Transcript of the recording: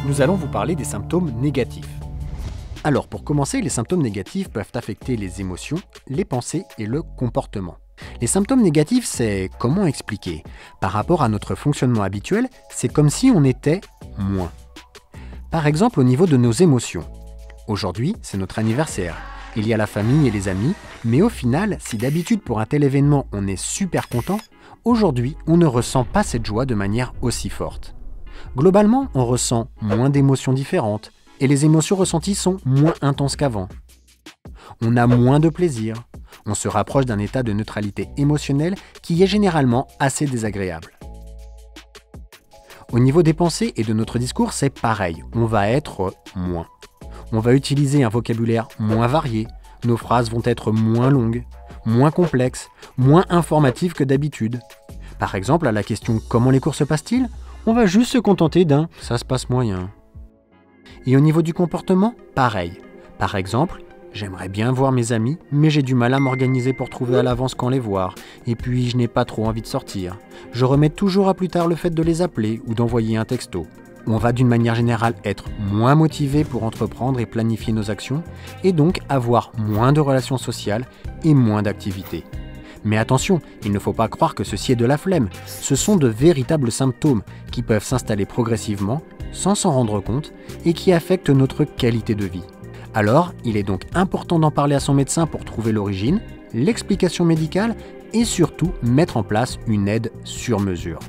nous allons vous parler des symptômes négatifs. Alors pour commencer, les symptômes négatifs peuvent affecter les émotions, les pensées et le comportement. Les symptômes négatifs, c'est comment expliquer? Par rapport à notre fonctionnement habituel, c'est comme si on était moins. Par exemple au niveau de nos émotions. Aujourd'hui, c'est notre anniversaire. Il y a la famille et les amis, mais au final, si d'habitude pour un tel événement on est super content, aujourd'hui on ne ressent pas cette joie de manière aussi forte. Globalement, on ressent moins d'émotions différentes et les émotions ressenties sont moins intenses qu'avant. On a moins de plaisir, on se rapproche d'un état de neutralité émotionnelle qui est généralement assez désagréable. Au niveau des pensées et de notre discours, c'est pareil, on va être moins. On va utiliser un vocabulaire moins varié, nos phrases vont être moins longues, moins complexes, moins informatives que d'habitude. Par exemple, à la question « Comment les cours se passent-ils ?», on va juste se contenter d'un « Ça se passe moyen ». Et au niveau du comportement, pareil. Par exemple, j'aimerais bien voir mes amis, mais j'ai du mal à m'organiser pour trouver à l'avance quand les voir, et puis je n'ai pas trop envie de sortir. Je remets toujours à plus tard le fait de les appeler ou d'envoyer un texto. On va d'une manière générale être moins motivé pour entreprendre et planifier nos actions, et donc avoir moins de relations sociales et moins d'activités. Mais attention, il ne faut pas croire que ceci est de la flemme. Ce sont de véritables symptômes qui peuvent s'installer progressivement, sans s'en rendre compte, et qui affectent notre qualité de vie. Alors, il est donc important d'en parler à son médecin pour trouver l'origine, l'explication médicale et surtout mettre en place une aide sur mesure.